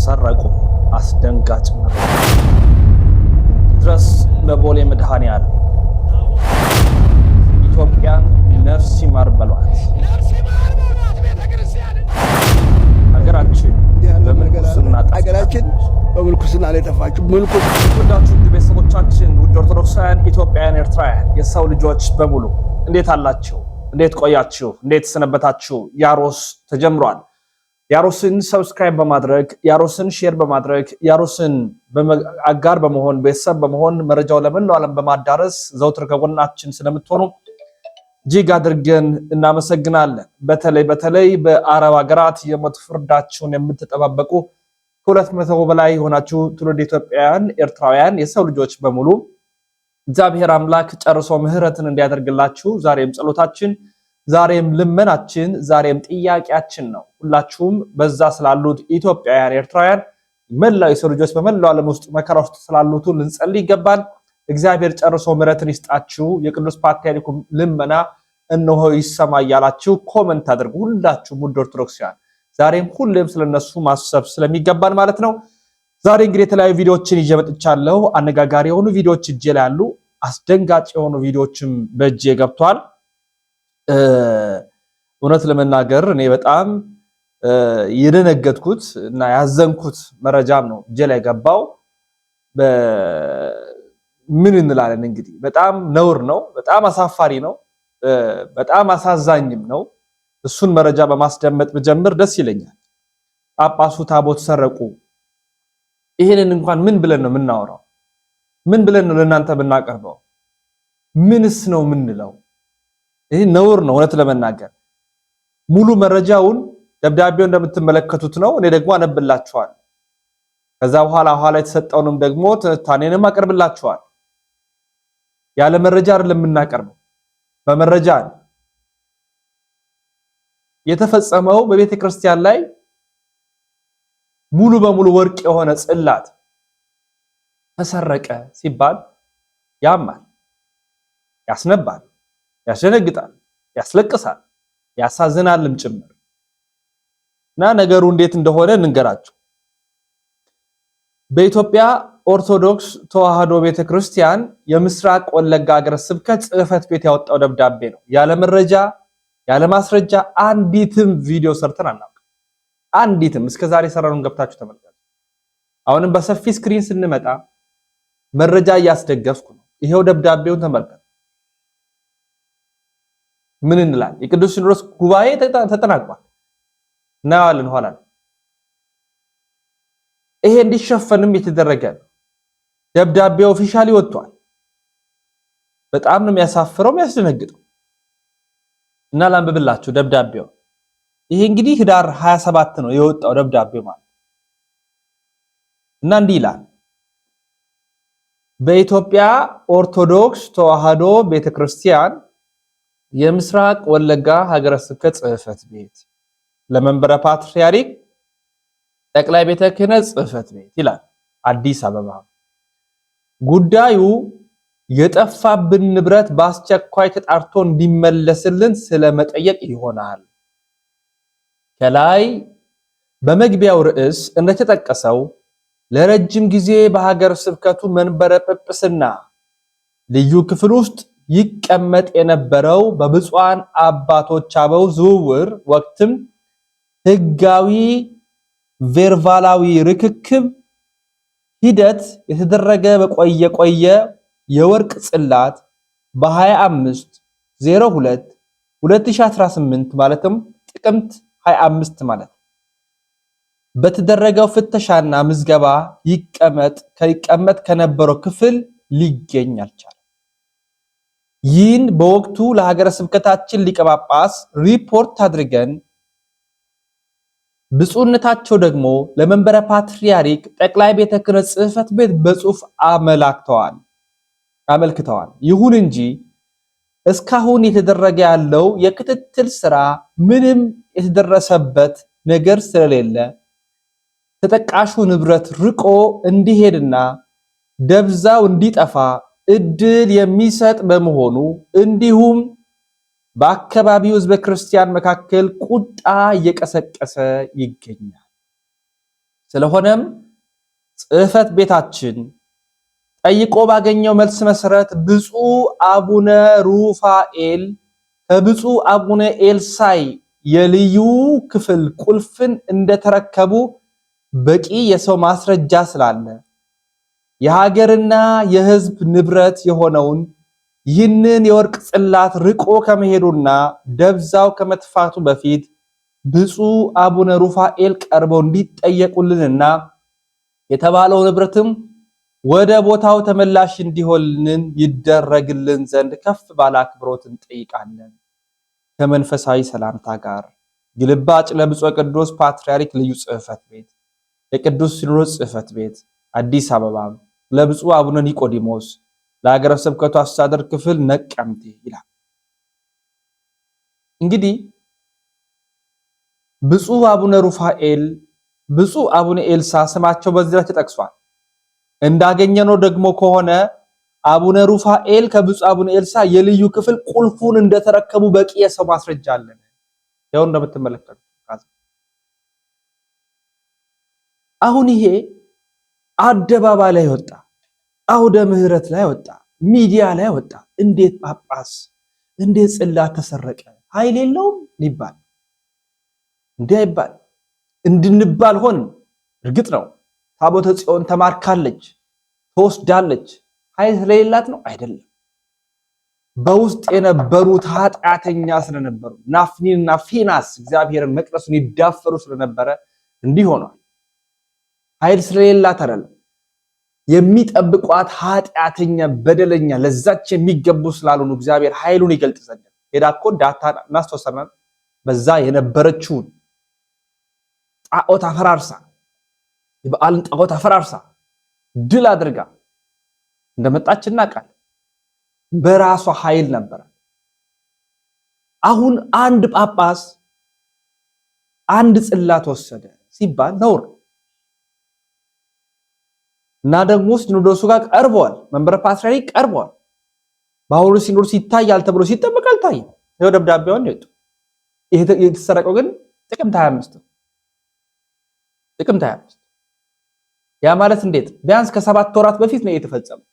ሰረቁ። አስደንጋጭ መረጃ ድረስ ለቦሌ መድኃኔዓለም ኢትዮጵያን ነፍስ ይማር በሏት። በምልኩስና ላይ ጠፋችሁ። ወዳችሁ ቤተሰቦቻችን፣ ውድ ኦርቶዶክሳውያን፣ ኢትዮጵያውያን፣ ኤርትራውያን የሰው ልጆች በሙሉ እንዴት አላችሁ? እንዴት ቆያችሁ? እንዴት ሰነበታችሁ? ያሮስ ተጀምሯል። ያሮስን ሰብስክራይብ በማድረግ ያሮስን ሼር በማድረግ ያሮስን አጋር በመሆን ቤተሰብ በመሆን መረጃው ለመላው ዓለም በማዳረስ ዘውትር ከጎናችን ስለምትሆኑ እጅግ አድርገን እናመሰግናለን። በተለይ በአረብ ሀገራት የሞት ፍርዳችሁን የምትጠባበቁ ከ200 በላይ የሆናችሁ ትውልደ ኢትዮጵያውያን ኤርትራውያን የሰው ልጆች በሙሉ እግዚአብሔር አምላክ ጨርሶ ምህረትን እንዲያደርግላችሁ ዛሬም ጸሎታችን፣ ዛሬም ልመናችን፣ ዛሬም ጥያቄያችን ነው። ሁላችሁም በዛ ስላሉት ኢትዮጵያውያን ኤርትራውያን መላው የሰው ልጆች በመላው ዓለም ውስጥ መከራ ውስጥ ስላሉት ልንጸልይ ይገባል። እግዚአብሔር ጨርሶ ምህረትን ይስጣችሁ። የቅዱስ ፓትርያርኩ ልመና እነሆ ይሰማ እያላችሁ ኮሜንት አድርጉ። ሁላችሁም ውድ ኦርቶዶክሳውያን ዛሬም ሁሌም ስለነሱ ማሰብ ስለሚገባን ማለት ነው። ዛሬ እንግዲህ የተለያዩ ቪዲዮዎችን ይዤ መጥቻለሁ። አነጋጋሪ የሆኑ ቪዲዮዎች እጄ ላይ ያሉ፣ አስደንጋጭ የሆኑ ቪዲዮዎችም በእጄ ገብቷል። እውነት ለመናገር እኔ በጣም የደነገጥኩት እና ያዘንኩት መረጃም ነው እጄ ላይ ገባው። ምን እንላለን እንግዲህ በጣም ነውር ነው፣ በጣም አሳፋሪ ነው፣ በጣም አሳዛኝም ነው። እሱን መረጃ በማስደመጥ ብጀምር ደስ ይለኛል። ጳጳሱ ታቦት ሰረቁ። ይሄንን እንኳን ምን ብለን ነው የምናወራው? ምን ብለን ነው ለእናንተ ብናቀርበው? ምንስ ነው የምንለው? ይሄ ነውር ነው። እውነት ለመናገር ሙሉ መረጃውን ደብዳቤው እንደምትመለከቱት ነው። እኔ ደግሞ አነብላችኋል። ከዛ በኋላ የተሰጠውንም ደግሞ ትንታኔንም አቀርብላችኋል። ያለ መረጃ አይደለም የምናቀርበው፣ በመረጃ ነው። የተፈጸመው በቤተ ክርስቲያን ላይ ሙሉ በሙሉ ወርቅ የሆነ ጽላት ተሰረቀ ሲባል ያማል፣ ያስነባል፣ ያስደነግጣል፣ ያስለቅሳል፣ ያሳዝናልም ጭምር እና ነገሩ እንዴት እንደሆነ እንንገራችሁ። በኢትዮጵያ ኦርቶዶክስ ተዋሕዶ ቤተክርስቲያን የምስራቅ ወለጋ ሀገረ ስብከት ጽሕፈት ቤት ያወጣው ደብዳቤ ነው። ያለ መረጃ ያለ ማስረጃ አንዲትም ቪዲዮ ሰርተን አናውቅም። አንዲትም እስከዛሬ ሰራሩን ገብታችሁ ተመልከቱ። አሁንም በሰፊ ስክሪን ስንመጣ መረጃ እያስደገፍኩ ነው። ይሄው ደብዳቤውን ተመልከቱ። ምን እንላለን? የቅዱስ ሲኖዶስ ጉባኤ ተጠናቋል። እናያለን ኋላ። ይሄ እንዲሸፈንም የተደረገ ደብዳቤው ኦፊሻሊ ወጥቷል። በጣም ነው የሚያሳፍረው የሚያስደነግጠው። እና ላንብብላችሁ ደብዳቤው። ይሄ እንግዲህ ህዳር 27 ነው የወጣው ደብዳቤው ማለት እና እንዲህ ይላል። በኢትዮጵያ ኦርቶዶክስ ተዋሕዶ ቤተክርስቲያን የምስራቅ ወለጋ ሀገረ ስብከት ጽሕፈት ቤት ለመንበረ ፓትርያርክ ጠቅላይ ቤተ ክህነት ጽሕፈት ቤት ይላል አዲስ አበባ። ጉዳዩ የጠፋብን ንብረት በአስቸኳይ ተጣርቶ እንዲመለስልን ስለመጠየቅ ይሆናል። ከላይ በመግቢያው ርዕስ እንደተጠቀሰው ለረጅም ጊዜ በሀገረ ስብከቱ መንበረ ጵጵስና ልዩ ክፍል ውስጥ ይቀመጥ የነበረው በብፁዓን አባቶች አበው ዝውውር ወቅትም ህጋዊ ቬርባላዊ ርክክብ ሂደት የተደረገ በቆየ የወርቅ ጽላት በ25/02/2018 ማለትም ጥቅምት 25 ማለት በተደረገው ፍተሻና ምዝገባ ይቀመጥ ከነበረው ክፍል ሊገኝ አልቻለም። ይህን በወቅቱ ለሀገረ ስብከታችን ሊቀ ጳጳስ ሪፖርት አድርገን ብፁዕነታቸው ደግሞ ለመንበረ ፓትርያርክ ጠቅላይ ቤተ ክህነት ጽሕፈት ቤት በጽሑፍ አመልክተዋል። ይሁን እንጂ እስካሁን የተደረገ ያለው የክትትል ስራ ምንም የተደረሰበት ነገር ስለሌለ ተጠቃሹ ንብረት ርቆ እንዲሄድና ደብዛው እንዲጠፋ እድል የሚሰጥ በመሆኑ እንዲሁም በአካባቢው ሕዝበ ክርስቲያን መካከል ቁጣ እየቀሰቀሰ ይገኛል። ስለሆነም ጽሕፈት ቤታችን ጠይቆ ባገኘው መልስ መሰረት ብፁዕ አቡነ ሩፋኤል ከብፁዕ አቡነ ኤልሳዕ የልዩ ክፍል ቁልፍን እንደተረከቡ በቂ የሰው ማስረጃ ስላለ የሀገርና የሕዝብ ንብረት የሆነውን ይህንን የወርቅ ጽላት ርቆ ከመሄዱና ደብዛው ከመጥፋቱ በፊት ብፁዕ አቡነ ሩፋኤል ቀርበው እንዲጠየቁልንና የተባለው ንብረትም ወደ ቦታው ተመላሽ እንዲሆንልን ይደረግልን ዘንድ ከፍ ባለ አክብሮት እንጠይቃለን። ከመንፈሳዊ ሰላምታ ጋር ግልባጭ ለብፁዕ ቅዱስ ፓትርያርክ ልዩ ጽሕፈት ቤት የቅዱስ ሲኖዶስ ጽሕፈት ቤት አዲስ አበባ ለብፁዕ አቡነ ኒቆዲሞስ ለሀገረ ስብከቱ አስተዳደር ክፍል ነቀምቴ ይላል። እንግዲህ ብፁዕ አቡነ ሩፋኤል ብፁዕ አቡነ ኤልሳዕ ስማቸው በዚህ ላይ ተጠቅሷል። እንዳገኘነው ደግሞ ከሆነ አቡነ ሩፋኤል ከብፁዕ አቡነ ኤልሳዕ የልዩ ክፍል ቁልፉን እንደተረከቡ በቂ የሰው ማስረጃ አለን። ያው እንደምትመለከቱት አሁን ይሄ አደባባይ ላይ ወጣ፣ አውደ ምህረት ላይ ወጣ፣ ሚዲያ ላይ ወጣ። እንዴት ጳጳስ እንዴት ጽላት ተሰረቀ ኃይል የለውም ሊባል እንዴ አይባል እንድንባል ሆን። እርግጥ ነው ታቦተ ጽዮን ተማርካለች ተወስዳለች፣ ኃይል ስለሌላት ነው አይደለም። በውስጥ የነበሩት ኃጢአተኛ ስለነበሩ ናፍኒንና ፊናስ እግዚአብሔርን መቅደሱን ይዳፈሩ ስለነበረ እንዲህ ሆኗል። ኃይል ስለሌላት አይደለም። የሚጠብቋት ኃጢአተኛ በደለኛ ለዛች የሚገቡ ስላልሆኑ እግዚአብሔር ኃይሉን ይገልጥ ዘንድ ሄዳኮ ዳታ እናስተወሰናል። በዛ የነበረችውን ጣዖት አፈራርሳ የበዓልን ጣዖት አፈራርሳ ድል አድርጋ እንደመጣች እናውቃለን። በራሷ ኃይል ነበር። አሁን አንድ ጳጳስ አንድ ጽላት ወሰደ ሲባል ነውር እና ደግሞ ሲኖዶሱ ጋር ቀርቧል፣ መንበረ ፓትርያርክ ቀርቧል። በአሁኑ ሲኖዶስ ይታያል ተብሎ ሲጠበቅ አልታየም። ይሄው ደብዳቤውን ነው። ይሄ የተሰረቀው ግን ጥቅምት 25 ያ ማለት እንዴት ቢያንስ ከ7 ወራት በፊት ነው የተፈጸመው።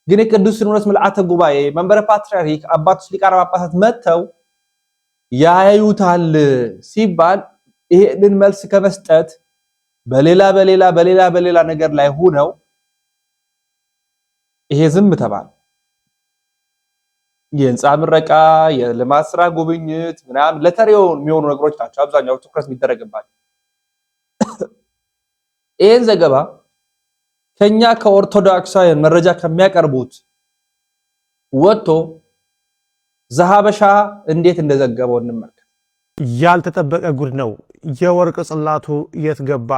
ግን የቅዱስ ሲኖዶስ ምልዓተ ጉባኤ መንበረ ፓትርያርክ አባቶች ሊቃነ ጳጳሳት መጥተው ያዩታል ሲባል ይሄንን መልስ ከመስጠት በሌላ ነገር ላይ ሆነው ይሄ ዝም ተባለ። የህንፃ ምረቃ፣ የልማት ስራ ጉብኝት ምናምን ለተሬው የሚሆኑ ነገሮች ናቸው አብዛኛው ትኩረት የሚደረግባቸው። ይሄን ዘገባ ከኛ ከኦርቶዶክሳውያን መረጃ ከሚያቀርቡት ወጥቶ ዘሐበሻ እንዴት እንደዘገበው እንመልከት። ያልተጠበቀ ጉድ ነው። የወርቅ ጽላቱ የት ገባ?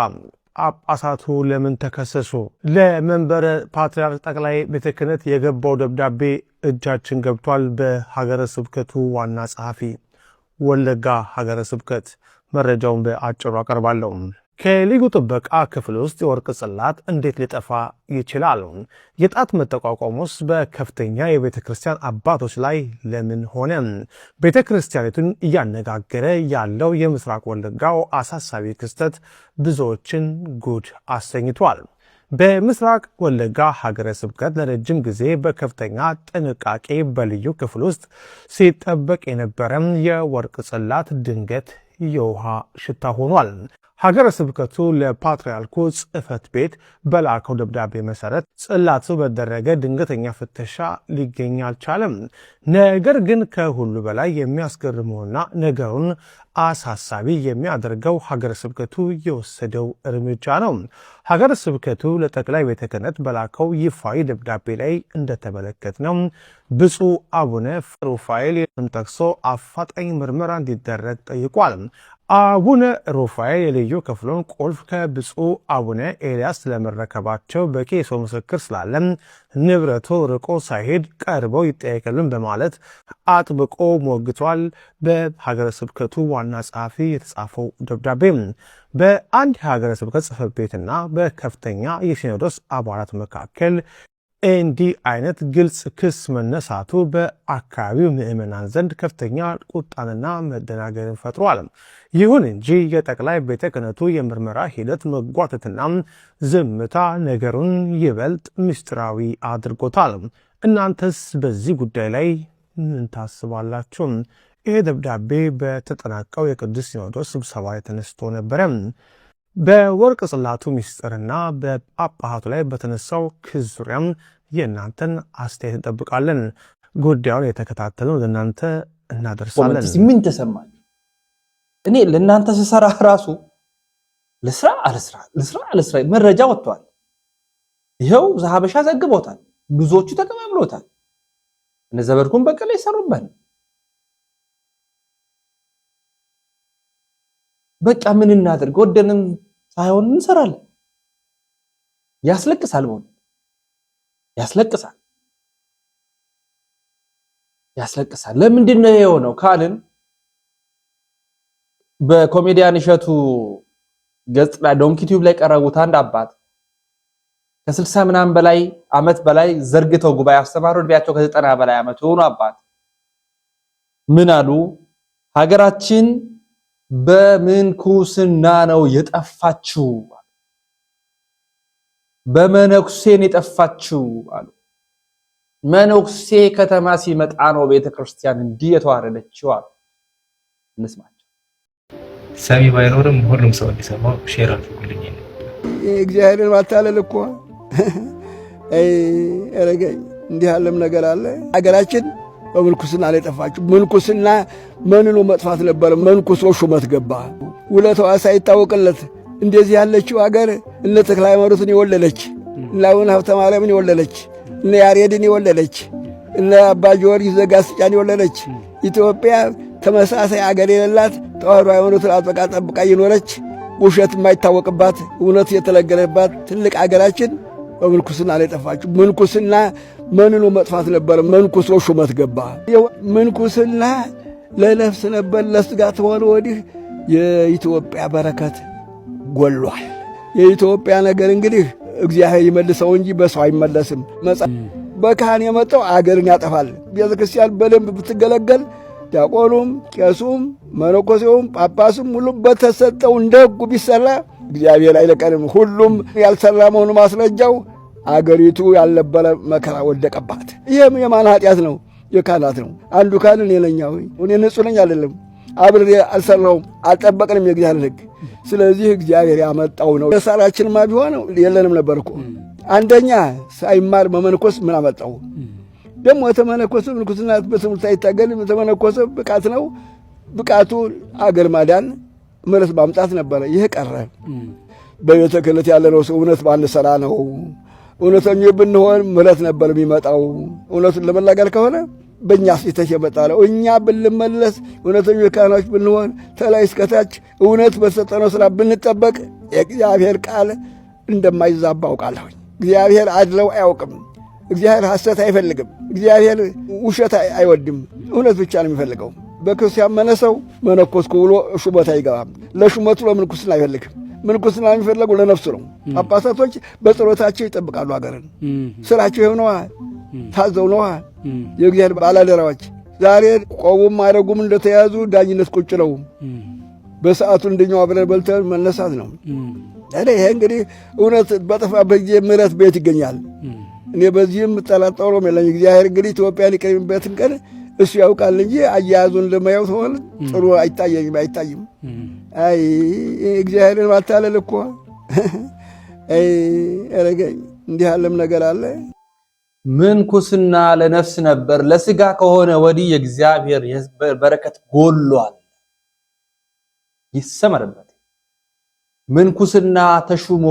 ጳጳሳቱ ለምን ተከሰሱ? ለመንበረ ፓትርያርክ ጠቅላይ ቤተ ክህነት የገባው ደብዳቤ እጃችን ገብቷል። በሀገረ ስብከቱ ዋና ጸሐፊ ወለጋ ሀገረ ስብከት መረጃውን በአጭሩ አቀርባለሁ። ከልዩ ጥበቃ ክፍል ውስጥ የወርቅ ጽላት እንዴት ሊጠፋ ይችላል? የጣት መጠቋቋሙስ በከፍተኛ የቤተ ክርስቲያን አባቶች ላይ ለምን ሆነ? ቤተ ክርስቲያኒቱን እያነጋገረ ያለው የምስራቅ ወለጋው አሳሳቢ ክስተት ብዙዎችን ጉድ አሰኝቷል። በምስራቅ ወለጋ ሀገረ ስብከት ለረጅም ጊዜ በከፍተኛ ጥንቃቄ በልዩ ክፍል ውስጥ ሲጠበቅ የነበረም የወርቅ ጽላት ድንገት የውሃ ሽታ ሆኗል። ሀገረ ስብከቱ ለፓትርያርኩ ጽሕፈት ቤት በላከው ደብዳቤ መሰረት ጽላቱ በደረገ ድንገተኛ ፍተሻ ሊገኝ አልቻለም። ነገር ግን ከሁሉ በላይ የሚያስገርመውና ነገሩን አሳሳቢ የሚያደርገው ሀገረ ስብከቱ የወሰደው እርምጃ ነው። ሀገረ ስብከቱ ለጠቅላይ ቤተ ክህነት በላከው ይፋዊ ደብዳቤ ላይ እንደተመለከትነው ብፁዕ አቡነ ሩፋኤል ጠቅሶ አፋጣኝ ምርመራ እንዲደረግ ጠይቋል። አቡነ ሩፋኤል የልዩ ክፍሉን ቁልፍ ከብፁዕ አቡነ ኤልያስ ስለመረከባቸው በቂ የሰው ምስክር ስላለ ንብረቱ ርቆ ሳይሄድ ቀርበው ይጠየቅልን በማለት አጥብቆ ሞግቷል። በሀገረ ስብከቱ ዋና ጸሐፊ የተጻፈው ደብዳቤ በአንድ ሀገረ ስብከት ጽሕፈት ቤትና በከፍተኛ የሲኖዶስ አባላት መካከል እንዲህ አይነት ግልጽ ክስ መነሳቱ በአካባቢው ምዕመናን ዘንድ ከፍተኛ ቁጣንና መደናገርን ፈጥሯል። ይሁን እንጂ የጠቅላይ ቤተ ክህነቱ የምርመራ ሂደት መጓተትና ዝምታ ነገሩን ይበልጥ ምስጢራዊ አድርጎታል። እናንተስ በዚህ ጉዳይ ላይ ምን ታስባላችሁ? ይሄ ደብዳቤ በተጠናቀው የቅዱስ ሲኖዶስ ስብሰባ ላይ ተነስቶ ነበረ። በወርቅ ጽላቱ ምስጢርና በጳጳሳቱ ላይ በተነሳው ክስ ዙሪያም የእናንተን አስተያየት እንጠብቃለን። ጉዳዩን የተከታተለው ለእናንተ እናደርሳለን። ምን ተሰማኝ? እኔ ለእናንተ ስሰራ ራሱ ለስራ መረጃ ወጥቷል። ይኸው ዘሐበሻ ዘግቦታል፣ ብዙዎቹ ተቀባብሎታል። እነ ዘበድኩን በቀለ ይሰሩበት። በቃ ምን እናድርግ? ወደንም ሳይሆን እንሰራለን። ያስለቅሳል፣ ወን ያስለቅሳል። ለምንድን ነው የሆነው ካልን በኮሜዲያን እሸቱ ገጽ ላይ ዶንኪ ቲዩብ ላይ ቀረቡት አንድ አባት ከ60 ምናምን በላይ አመት በላይ ዘርግተው ጉባኤ አስተማሩ። እድሜያቸው ከ90 በላይ አመት የሆኑ አባት ምን አሉ? ሀገራችን በምንኩስና ነው የጠፋችው፣ በመነኩሴን የጠፋችው አሉ። መነኩሴ ከተማ ሲመጣ ነው ቤተክርስቲያን እንዲህ የተዋረደችው አሉ። እንስማቸው። ሰሚ ባይኖርም ሁሉም ሰው እንዲሰማው ሼር አድርጉልኝ። እግዚአብሔርን ማታለል እኮ ረገኝ እንዲህ ያለም ነገር አለ። ሀገራችን በምንኩስና ላይ ጠፋችው። ምንኩስና መንኖ መጥፋት ነበር። መንኩሶ ሹመት ገባ። ውለታዋ ሳይታወቅለት እንደዚህ ያለችው ሀገር እነ ተክለ ሃይማኖትን የወለለች፣ እነ አቡነ ሀብተ ማርያምን የወለለች፣ እነ ያሬድን የወለለች፣ እነ አባ ጊዮርጊስ ዘጋስጫን የወለለች ኢትዮጵያ ተመሳሳይ ሀገር የሌላት ተዋሕዶ ሃይማኖትን አጥብቃ ጠብቃ የኖረች ውሸት የማይታወቅባት እውነት የተለገለባት ትልቅ ሀገራችን በምንኩስና ላይ ጠፋችው። ምንኩስና መንኖ መጥፋት ነበር። መንኩሶ ሹመት ገባ። ምንኩስና ለነፍስ ነበር፣ ለስጋ ተሆነ ወዲህ የኢትዮጵያ በረከት ጎሏል። የኢትዮጵያ ነገር እንግዲህ እግዚአብሔር ይመልሰው እንጂ በሰው አይመለስም። በካህን የመጣው አገርን ያጠፋል። ቤተ ክርስቲያን በደንብ ብትገለገል ዲያቆኑም፣ ቄሱም፣ መነኮሴውም፣ ጳጳሱም ሁሉም በተሰጠው እንደ ሕጉ ቢሰራ እግዚአብሔር አይለቀንም። ሁሉም ያልሰራ መሆኑ ማስረጃው አገሪቱ ያልነበረ መከራ ወደቀባት። ይህም የማን ኃጢአት ነው? የካህናት ነው። አንዱ ካህን እኔ ነኝ፣ እኔ ንጹሕ ነኝ አይደለም፣ አብሬ አልሰራውም፣ አልጠበቅንም የእግዚአብሔር ሕግ። ስለዚህ እግዚአብሔር ያመጣው ነው። የሳራችንማ ቢሆን የለንም ነበር እኮ። አንደኛ ሳይማር መመንኮስ ምን አመጣው? ደግሞ የተመነኮሰ ምንኩስና በትምህርት አይታገልም። የተመነኮሰ ብቃት ነው። ብቃቱ አገር ማዳን ምሕረት ማምጣት ነበረ። ይህ ቀረ። በቤተ ክህነት ያለነው ሰው እውነት ባንሰራ ነው። እውነተኞች ብንሆን ምሕረት ነበር የሚመጣው። እውነቱን ለመናገር ከሆነ በእኛ ስህተት የመጣ ነው። እኛ ብንመለስ እውነተኞች ካህኖች ብንሆን ተላይ እስከታች እውነት በተሰጠነው ስራ ብንጠበቅ የእግዚአብሔር ቃል እንደማይዛባ አውቃለሁ። እግዚአብሔር አድለው አያውቅም። እግዚአብሔር ሐሰት አይፈልግም። እግዚአብሔር ውሸት አይወድም። እውነት ብቻ ነው የሚፈልገው። በክርስቲያን መነሰው መነኮስኩ ብሎ ሹመት አይገባም። ለሹመቱ ለምንኩስና አይፈልግም። ምንኩስና የሚፈልገው ለነፍሱ ነው። ጳጳሳቶች በጸሎታቸው ይጠብቃሉ ሀገርን። ስራቸው ይኸው ነዋ፣ ታዘው ነዋ። የእግዚአብሔር ባላደራዎች ዛሬ ቆቡም ማድረጉም እንደተያዙ ዳኝነት ቁጭ ነው። በሰዓቱ እንደኛው አብረን በልተን መነሳት ነው። ይሄ እንግዲህ እውነት በጠፋበት ጊዜ ምሕረት ቤት ይገኛል። እኔ በዚህም ጠላጣውም የለኝ። እግዚአብሔር እንግዲህ ኢትዮጵያን ይቀርብበትን ቀን እሱ ያውቃል እንጂ አያያዙን ለማየው ተሆነ ጥሩ አይታይም። አይ እግዚአብሔርን ማታለል እኮ ረገኝ እንዲህ ያለም ነገር አለ። ምንኩስና ለነፍስ ነበር፣ ለስጋ ከሆነ ወዲህ የእግዚአብሔር በረከት ጎሏል። ይሰመርበት። ምንኩስና ተሹሞ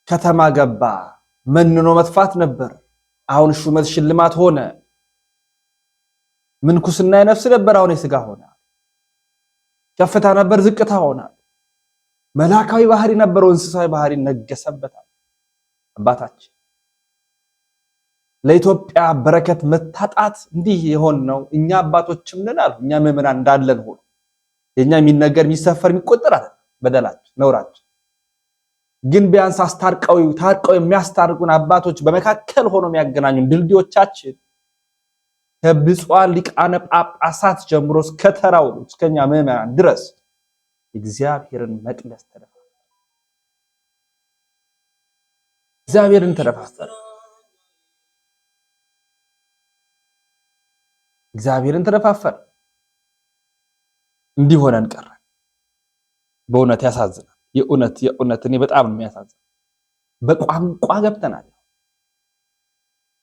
ከተማ ገባ። መንኖ መጥፋት ነበር። አሁን ሹመት ሽልማት ሆነ። ምንኩስና የነፍስ ነበር፣ አሁን የስጋ ሆነ። ከፍታ ነበር፣ ዝቅታ ሆነ። መላካዊ ባህሪ ነበር፣ እንስሳዊ ባህሪ ነገሰበታል። አባታችን ለኢትዮጵያ በረከት መታጣት እንዲህ የሆን ነው። እኛ አባቶችም ነን አሉ። እኛ ምዕመናን እንዳለን ሆኖ የኛ የሚነገር የሚሰፈር የሚቆጠር አይደል በደላችን ነውራችን። ግን ቢያንስ ታርቀው የሚያስታርቁን አባቶች በመካከል ሆኖ የሚያገናኙን ድልድዮቻችን ከብፁዓን ሊቃነ ጳጳሳት ጀምሮ እስከ ተራው እስከኛ ምዕመናን ድረስ እግዚአብሔርን መቅደስ እግዚአብሔርን ተደፋፈር እንዲሆነን ቀረ። በእውነት ያሳዝናል። የእውነት እኔ በጣም የሚያሳዝን በቋንቋ ገብተናል።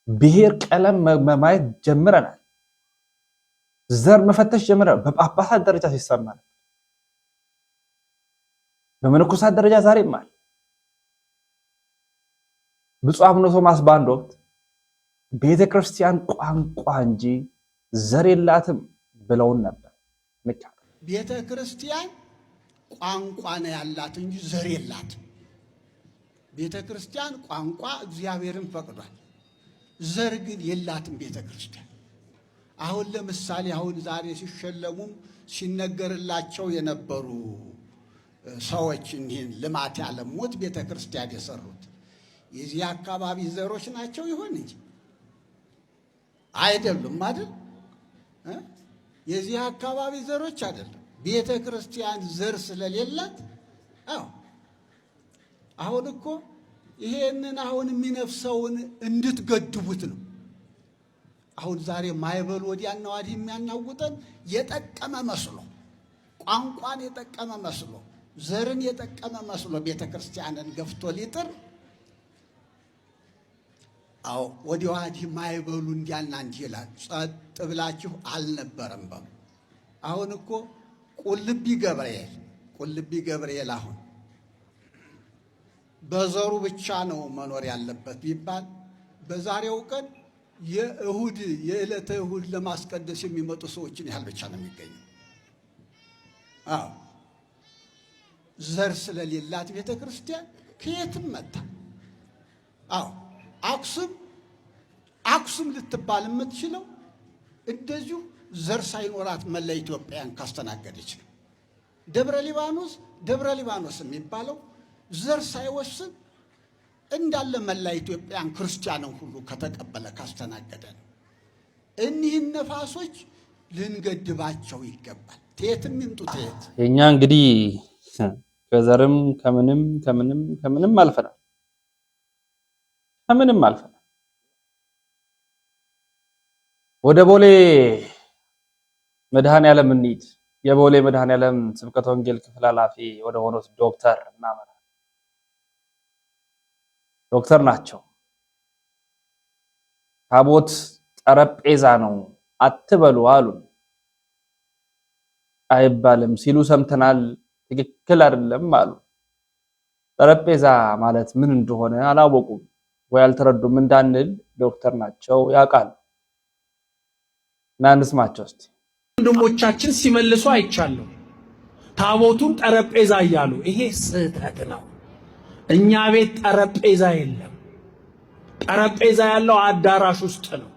ብሔር ቀለም ማየት ጀምረናል። ዘር መፈተሽ ጀምረናል። በጳጳሳት ደረጃ ሲሰማል፣ በመነኮሳት ደረጃ ዛሬም አለ። ብፁዕ አቡነ ቶማስ በአንድ ወቅት ቤተክርስቲያን ቋንቋ እንጂ ዘር የላትም ብለውን ነበር። ቤተክርስቲያን ቋንቋ ነው ያላት እንጂ ዘር የላትም። ቤተክርስቲያን ቋንቋ እግዚአብሔርን ፈቅዷል። ዘር ግን የላትም ቤተክርስቲያን። አሁን ለምሳሌ ዛሬ ሲሸለሙም ሲነገርላቸው የነበሩ ሰዎች እኒህን ልማት ያለሙት ቤተክርስቲያን የሰሩት የዚህ አካባቢ ዘሮች ናቸው ይሆን እንጂ አይደሉም አይደል? የዚህ አካባቢ ዘሮች አይደሉም። ቤተክርስቲያን ዘር ስለሌላት አሁን እኮ ይሄንን የሚነፍሰውን እንድትገድቡት ነው። አሁን ዛሬ ማይበል ወዲያና ወዲህ የሚያናውጠን የጠቀመ መስሎ፣ ቋንቋን የጠቀመ መስሎ፣ ዘርን የጠቀመ መስሎ ቤተክርስቲያንን ገፍቶ ሊጥር ወዲያ ወዲህ ማይበሉ እንዲያና እንዲህ ይላል። ጸጥ ብላችሁ አልነበረም በሉ። አሁን እኮ ቁልቢ ገብርኤል አሁን በዘሩ ብቻ ነው መኖር ያለበት ቢባል በዛሬው ቀን የዕለተ እሁድ ለማስቀደስ የሚመጡ ሰዎችን ያህል ብቻ ነው የሚገኘው። ዘር ስለሌላት ቤተክርስቲያን ከየትም መጣ። አክሱም ልትባል የምትችለው እንደዚሁ ዘር ሳይኖራት መላ ኢትዮጵያን ካስተናገደች ነው። ደብረ ሊባኖስ የሚባለው ዘር ሳይወስን እንዳለ መላ ኢትዮጵያን ክርስቲያንን ሁሉ ከተቀበለ ካስተናገደ ነው። እኒህን ነፋሶች ልንገድባቸው ይገባል። ተየትም ይምጡ ተየት የኛ እንግዲህ ከዘርም ከምንም አልፈናል። ወደ ቦሌ መድኃኔዓለም እንሂድ። የቦሌ መድኃኔዓለም ስብከተ ወንጌል ክፍል ኃላፊ ወደ ሆኑት ዶክተር እናመራ። ዶክተር ናቸው። ታቦት ጠረጴዛ ነው አትበሉ አሉን። አይባልም ሲሉ ሰምተናል። ትክክል አይደለም አሉ። ጠረጴዛ ማለት ምን እንደሆነ አላወቁም ወይ አልተረዱም እንዳንል ዶክተር ናቸው ያውቃሉ። እና እንስማቸው እስቲ። ወንድሞቻችን ሲመልሱ አይቻለሁ። ታቦቱን ጠረጴዛ እያሉ ይሄ ስህተት ነው። እኛ ቤት ጠረጴዛ የለም። ጠረጴዛ ያለው አዳራሽ ውስጥ ነው።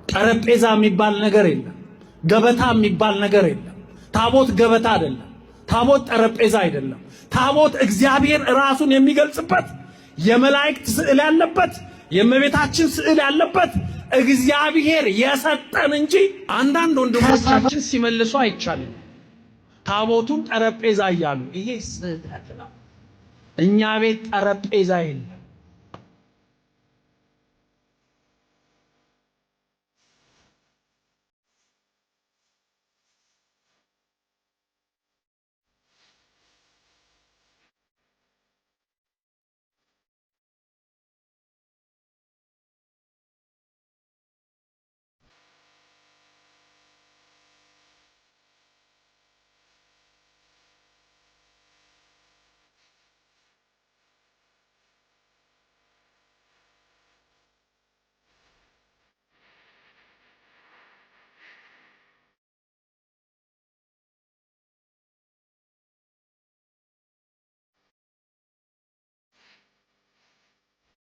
ጠረጴዛ የሚባል ነገር የለም። ገበታ የሚባል ነገር የለም። ታቦት ገበታ አይደለም። ታቦት ጠረጴዛ አይደለም። ታቦት እግዚአብሔር ራሱን የሚገልጽበት የመላእክት ስዕል ያለበት የእመቤታችን ስዕል ያለበት እግዚአብሔር የሰጠን እንጂ አንዳንድ ወንድሞቻችን ሲመልሱ አይቻልም። ታቦቱን ጠረጴዛ እያሉ ይሄ ስህተት ነው። እኛ ቤት ጠረጴዛ የለም።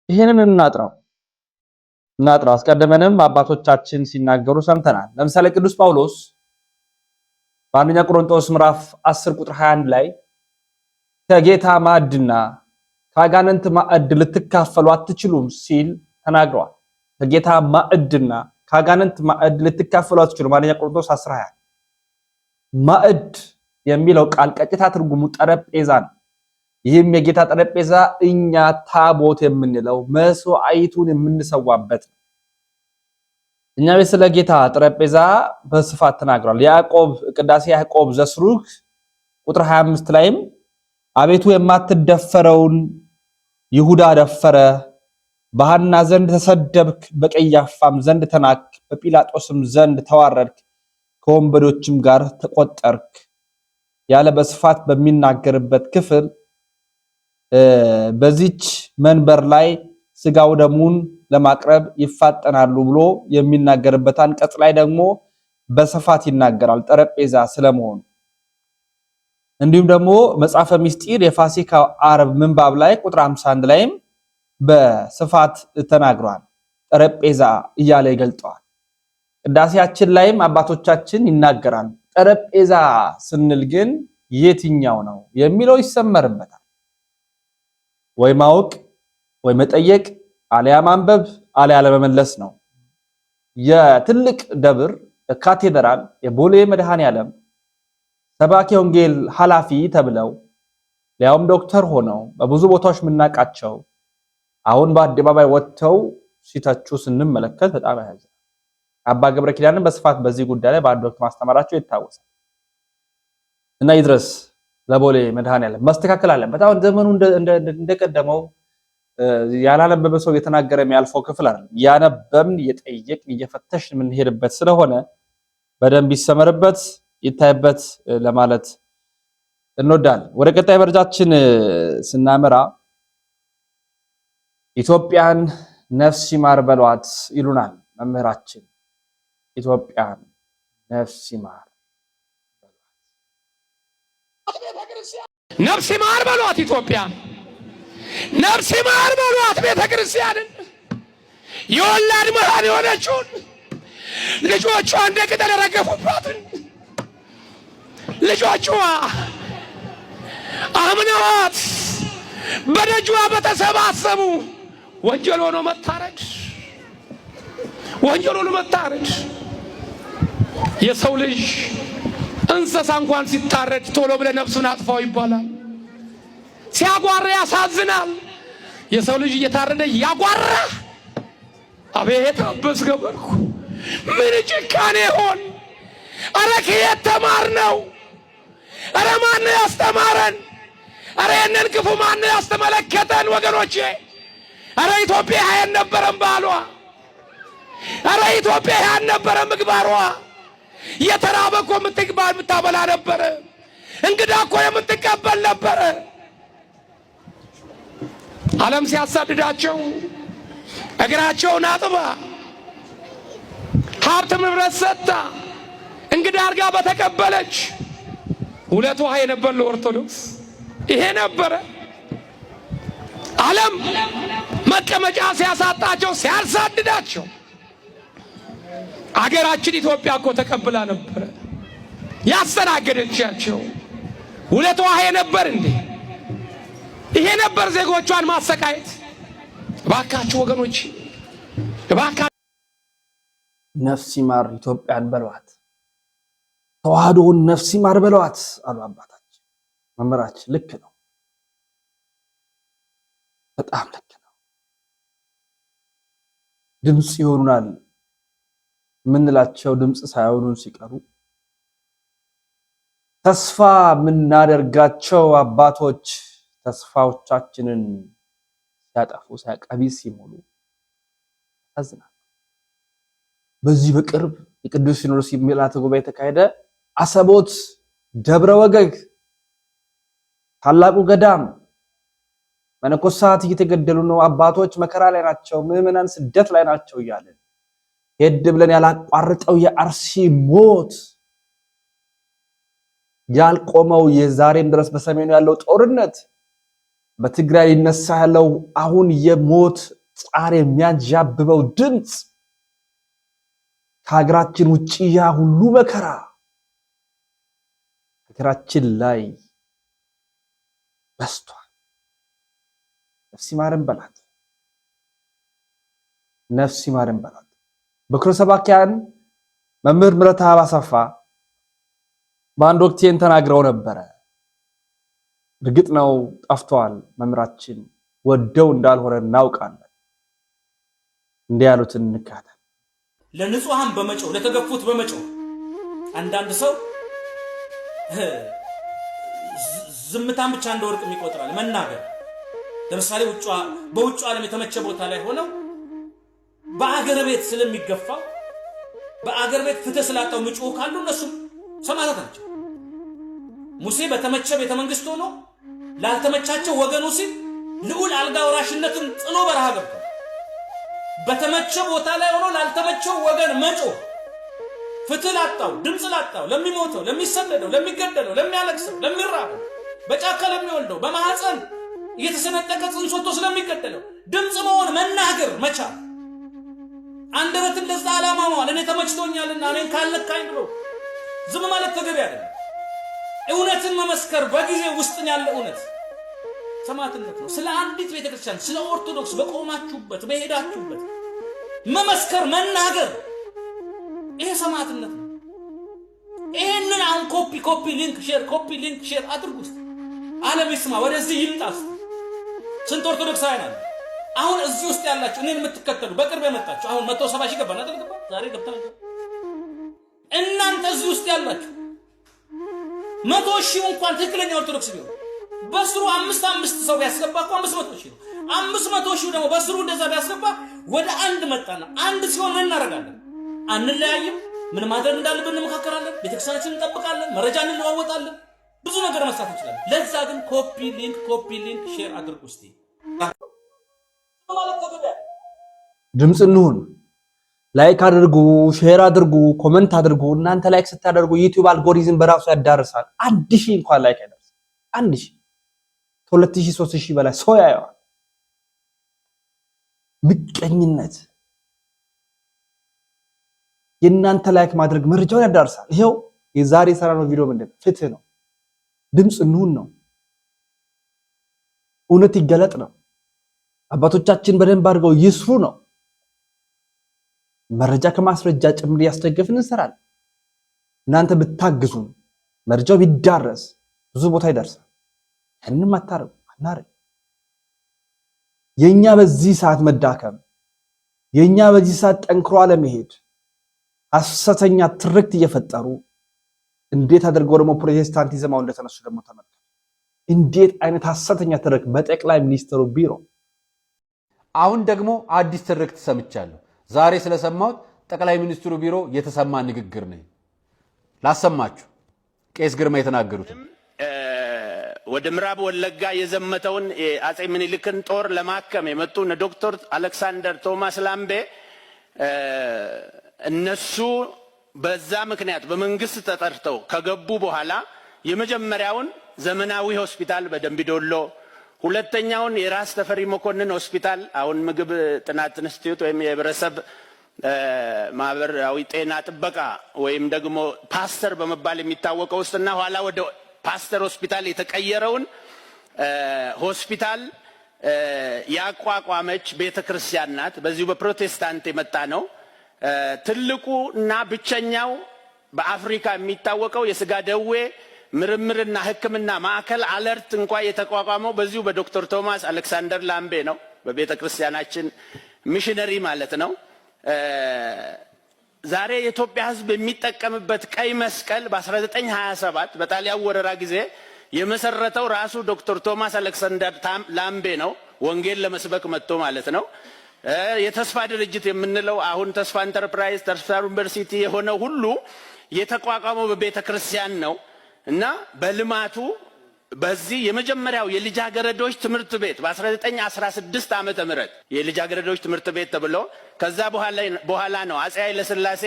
ይሄንን እናጥራው። አስቀድመንም አባቶቻችን ሲናገሩ ሰምተናል። ለምሳሌ ቅዱስ ጳውሎስ በአንደኛ ቆሮንቶስ ምዕራፍ 10 ቁጥር 21 ላይ ከጌታ ማዕድና ካጋንንት ማዕድ ልትካፈሉ አትችሉም ሲል ተናግሯል። ከጌታ ማዕድና ካጋንንት ማዕድ ልትካፈሉ አትችሉም። አንደኛ ቆሮንቶስ 10:20 ማዕድ የሚለው ቃል ቀጥታ ትርጉሙ ጠረጴዛ ነው። ይህም የጌታ ጠረጴዛ እኛ ታቦት የምንለው መስዋዕቱን የምንሰዋበት ነው። እኛ ስለ ጌታ ጠረጴዛ በስፋት ተናግሯል። ያዕቆብ ቅዳሴ ያዕቆብ ዘስሩግ ቁጥር 25 ላይም አቤቱ የማትደፈረውን ይሁዳ ደፈረ፣ በሐና ዘንድ ተሰደብክ፣ በቀያፋም ዘንድ ተናክ፣ በጲላጦስም ዘንድ ተዋረድክ፣ ከወንበዶችም ጋር ተቆጠርክ ያለ በስፋት በሚናገርበት ክፍል በዚች መንበር ላይ ስጋው ደሙን ለማቅረብ ይፋጠናሉ ብሎ የሚናገርበት አንቀጽ ላይ ደግሞ በስፋት ይናገራል ጠረጴዛ ስለመሆኑ። እንዲሁም ደግሞ መጽሐፈ ምስጢር የፋሲካ ዓርብ ምንባብ ላይ ቁጥር 51 ላይም በስፋት ተናግሯል። ጠረጴዛ እያለ ይገልጠዋል። ቅዳሴያችን ላይም አባቶቻችን ይናገራል። ጠረጴዛ ስንል ግን የትኛው ነው የሚለው ይሰመርበታል። ወይ ማወቅ ወይ መጠየቅ አልያ ማንበብ አልያ ለመመለስ ነው። የትልቅ ደብር ካቴድራል የቦሌ መድኃኔዓለም ሰባኪ ወንጌል ኃላፊ ተብለው ሊያውም ዶክተር ሆነው በብዙ ቦታዎች የምናውቃቸው አሁን በአደባባይ ወጥተው ሲተቹ ስንመለከት በጣም ያሳዝናል። አባ ገብረ ኪዳንን በስፋት በዚህ ጉዳይ ላይ በአንድ ወቅት ማስተማራቸው ይታወሳል። እና ይድረስ ለቦሌ መድኃኔዓለም ማስተካከል አለበት። አሁን ዘመኑ እንደቀደመው ያላነበበ ሰው የተናገረ የሚያልፈው ክፍል አይደለም። ያነበብን እየጠየቅን እየፈተሽን የምንሄድበት ስለሆነ በደንብ ይሰመርበት ይታይበት ለማለት እንወዳለን። ወደ ቀጣይ መረጃችን ስናመራ ኢትዮጵያን ነፍስ ይማር በሏት ይሉናል መምህራችን። ኢትዮጵያን ነፍስ ይማር ነፍስ ይማር በሏት ኢትዮጵያን፣ ነፍስ ይማር በሏት ቤተክርስቲያንን፣ የወላድ መሃን የሆነችውን ልጆቿ እንደ ቅጠል የረገፉባትን ልጆቿ አምነዋት በደጇ በተሰባሰቡ ወንጀል ሆኖ መታረድ፣ ወንጀል ሆኖ መታረድ። የሰው ልጅ እንስሳ እንኳን ሲታረድ ቶሎ ብለ ነፍሱን አጥፋው ይባላል። ሲያጓራ ያሳዝናል። የሰው ልጅ እየታረደ ያጓራ። አቤት አበስ ገበርኩ ምን ጭካኔ ሆን! አረ ከየት ተማርነው? አረ ማን ያስተማረን? አረ የነን ክፉ ማን ያስተመለከተን? ወገኖቼ አረ ኢትዮጵያ ያን ነበረን ባሏ። አረ ኢትዮጵያ ያን ነበረ ምግባሯ። የተራበ እኮ የምታበላ ነበረ። እንግዳ እኮ የምትቀበል ነበረ። ዓለም ሲያሳድዳቸው እግራቸውን አጥባ ሀብት ንብረት ሰጥታ እንግዳ አርጋ በተቀበለች ሁለት ውሃ የነበር ለኦርቶዶክስ ይሄ ነበረ። ዓለም መቀመጫ ሲያሳጣቸው ሲያሳድዳቸው አገራችን ኢትዮጵያ እኮ ተቀብላ ነበር ያስተናገደቻቸው። ሁለት ውሃ የነበር እንዴ ይሄ ነበር ዜጎቿን ማሰቃየት። እባካችሁ ወገኖች እባካችሁ ነፍስ ይማር ኢትዮጵያን በሏት፣ ተዋህዶን ነፍስ ይማር በሏት አሉ አባታችን መምህራችን። ልክ ነው፣ በጣም ልክ ነው። ድምጽ ይሆኑናል ምንላቸው ድምጽ ሳይሆኑን ሲቀሩ ተስፋ ምናደርጋቸው አባቶች ተስፋዎቻችንን ሲያጠፉ ሲያቀቢስ ሲሞሉ ያሳዝናል። በዚህ በቅርብ የቅዱስ ሲኖዶስ ምልዓተ ጉባኤ ተካሄደ። አሰቦት ደብረ ወገግ ታላቁ ገዳም መነኮሳት እየተገደሉ ነው፣ አባቶች መከራ ላይ ናቸው፣ ምዕመናን ስደት ላይ ናቸው እያለ ሄድ ብለን ያላቋርጠው የአርሲ ሞት ያልቆመው የዛሬም ድረስ በሰሜኑ ያለው ጦርነት በትግራይ ይነሳ ያለው አሁን የሞት ጻር የሚያንዣብበው ድምጽ ከሀገራችን ውጪ ያ ሁሉ መከራ ሀገራችን ላይ በስቷል። ነፍስ ይማረን በላት፣ ነፍስ ይማረን በላት። በክረ ሰባኪያን መምህር ምረትአብ አሰፋ በአንድ ወቅት ይህን ተናግረው ነበረ። እርግጥ ነው ጠፍተዋል። መምህራችን ወደው እንዳልሆነ እናውቃለን። እንዲህ ያሉትን እንካተል። ለንጹሃን በመጮህ ለተገፉት በመጮህ አንዳንድ ሰው ዝምታን ብቻ እንደ ወርቅ ይቆጥራል። መናገር ለምሳሌ በውጭ ዓለም የተመቸ ቦታ ላይ ሆነው በአገር ቤት ስለሚገፋ በአገር ቤት ፍትህ ስላጣው ምጮህ ካሉ እነሱ ሰማዕታት ናቸው። ሙሴ በተመቸ ቤተ መንግስት ሆኖ ላልተመቻቸው ወገኑ ሲል ልዑል አልጋ ወራሽነትን ጥሎ በረሃ ገብቶ በተመቸ ቦታ ላይ ሆኖ ላልተመቸው ወገን መጮህ ፍትህ ላጣው ድምጽ ላጣው ለሚሞተው ለሚሰደደው ለሚገደለው ለሚያለቅሰው ለሚራበው በጫካ ለሚወልደው በማህፀን እየተሰነጠቀ ጽንስ ወጥቶ ስለሚገደለው ድምጽ መሆን መናገር መቻል አንደበት እንደዛ ዓላማ መዋል እኔ ተመችቶኛልና እኔን ካልነካኝ ብሎ ዝም ማለት ተገቢ አይደለም። እውነትን መመስከር በጊዜ ውስጥ ያለ እውነት ሰማዕትነት ነው። ስለ አንዲት ቤተክርስቲያን ስለ ኦርቶዶክስ በቆማችሁበት በሄዳችሁበት መመስከር መናገር ይሄ ሰማዕትነት ነው። ይሄንን አሁን ኮፒ ሊንክ ሼር አድርጉት። ዓለም ይስማ፣ ወደዚህ ይምጣስ። ስንት ኦርቶዶክሳውያን አሉ አሁን እዚህ ውስጥ ያላችሁ እኔን የምትከተሉ በቅርብ የመጣችሁ አሁን 170 ሺህ ገባና ተልገባ ዛሬ ገብተናል። እናንተ እዚህ ውስጥ ያላችሁ 100 ሺህ እንኳን ትክክለኛ ኦርቶዶክስ ቢሆን በስሩ 5 ሰው ቢያስገባ እኮ 500 ሺህ ነው። 500 ሺህ ደግሞ በስሩ እንደዛ ቢያስገባ ወደ አንድ መጣና አንድ ሲሆን ምን እናደርጋለን? አንለያይም። ምን ማድረግ እንዳለብን እንመካከራለን። ቤተክርስቲያናችንን እንጠብቃለን። መረጃ እንለዋወጣለን። ብዙ ነገር መስራት እንችላለን። ለዛ ግን ኮፒ ሊንክ ሼር አድርጉ። እስቲ ድምጽ እንሁን። ላይክ አድርጉ፣ ሼር አድርጉ፣ ኮሜንት አድርጉ። እናንተ ላይክ ስታደርጉ ዩቲዩብ አልጎሪዝም በራሱ ያዳርሳል። 1000 እንኳን ላይክ አይደርስ 1000 ከ2000 3000 በላይ ሰው ያየዋል። ምቀኝነት የእናንተ ላይክ ማድረግ መረጃውን ያዳርሳል። ይሄው የዛሬ ሰራነው ቪዲዮ ምንድነው? ፍትህ ነው። ድምጽ እንሁን ነው። እውነት ይገለጥ ነው። አባቶቻችን በደንብ አድርገው ይስሩ ነው። መረጃ ከማስረጃ ጭምር ያስደገፍን እንሰራለን። እናንተ ብታግዙን መረጃው ቢዳረስ ብዙ ቦታ ይደርሳል። ያንንም አናረግ። የኛ በዚህ ሰዓት መዳከም፣ የኛ በዚህ ሰዓት ጠንክሮ አለመሄድ፣ ሐሰተኛ ትርክት እየፈጠሩ እንዴት አድርገው ደግሞ ፕሮቴስታንቲዝማው እንደተነሱ ደግሞ ተመልከቱ። እንዴት አይነት ሐሰተኛ ትርክት በጠቅላይ ሚኒስትሩ ቢሮ። አሁን ደግሞ አዲስ ትርክት ሰምቻለሁ። ዛሬ ስለሰማሁት ጠቅላይ ሚኒስትሩ ቢሮ የተሰማ ንግግር ነው ላሰማችሁ። ቄስ ግርማ የተናገሩት ወደ ምዕራብ ወለጋ የዘመተውን የአጼ ምኒልክን ጦር ለማከም የመጡ ዶክተር አሌክሳንደር ቶማስ ላምቤ እነሱ በዛ ምክንያት በመንግስት ተጠርተው ከገቡ በኋላ የመጀመሪያውን ዘመናዊ ሆስፒታል በደምቢዶሎ፣ ሁለተኛውን የራስ ተፈሪ መኮንን ሆስፒታል አሁን ምግብ ጥናት ኢንስቲትዩት ወይም የህብረተሰብ ማህበራዊ ጤና ጥበቃ ወይም ደግሞ ፓስተር በመባል የሚታወቀው ውስጥና ኋላ ወደ ፓስተር ሆስፒታል የተቀየረውን ሆስፒታል ያቋቋመች ቤተክርስቲያን ናት። በዚሁ በፕሮቴስታንት የመጣ ነው። ትልቁ እና ብቸኛው በአፍሪካ የሚታወቀው የስጋ ደዌ ምርምርና ሕክምና ማዕከል አለርት እንኳን የተቋቋመው በዚሁ በዶክተር ቶማስ አሌክሳንደር ላምቤ ነው። በቤተክርስቲያናችን ሚሽነሪ ማለት ነው። ዛሬ የኢትዮጵያ ሕዝብ የሚጠቀምበት ቀይ መስቀል በ1927 በጣሊያን ወረራ ጊዜ የመሰረተው ራሱ ዶክተር ቶማስ አሌክሳንደር ላምቤ ነው። ወንጌል ለመስበክ መጥቶ ማለት ነው። የተስፋ ድርጅት የምንለው አሁን ተስፋ ኢንተርፕራይዝ፣ ተስፋ ዩኒቨርሲቲ የሆነው ሁሉ የተቋቋመው በቤተ ክርስቲያን ነው እና በልማቱ በዚህ የመጀመሪያው የልጃገረዶች ትምህርት ቤት በ1916 ዓመተ ምህረት የልጃገረዶች ትምህርት ቤት ተብሎ ከዛ በኋላ ነው አፄ ኃይለ ሥላሴ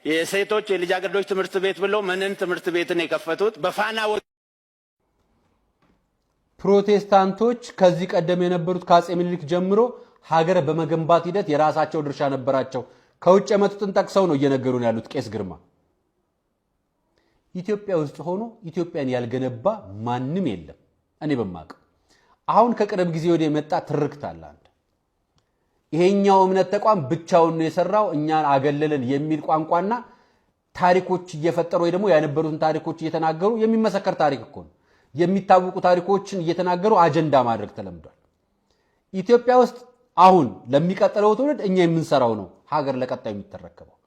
የሴቶች የልጃገረዶች ትምህርት ቤት ብሎ መነን ትምህርት ቤትን የከፈቱት። በፋና ፕሮቴስታንቶች ከዚህ ቀደም የነበሩት ከአፄ ምኒልክ ጀምሮ ሀገር በመገንባት ሂደት የራሳቸው ድርሻ ነበራቸው። ከውጭ የመጡትን ጠቅሰው ነው እየነገሩን ያሉት ቄስ ግርማ። ኢትዮጵያ ውስጥ ሆኖ ኢትዮጵያን ያልገነባ ማንም የለም እኔ በማውቀው። አሁን ከቅርብ ጊዜ ወዲህ የመጣ ትርክት አለ። አንድ ይሄኛው እምነት ተቋም ብቻውን ነው የሰራው እኛን አገለለን የሚል ቋንቋና ታሪኮች እየፈጠሩ ወይ ደግሞ ያነበሩትን ታሪኮች እየተናገሩ የሚመሰከር ታሪክ እኮ ነው። የሚታወቁ ታሪኮችን እየተናገሩ አጀንዳ ማድረግ ተለምዷል። ኢትዮጵያ ውስጥ አሁን ለሚቀጥለው ትውልድ እኛ የምንሰራው ነው ሀገር ለቀጣዩ የሚተረከበው።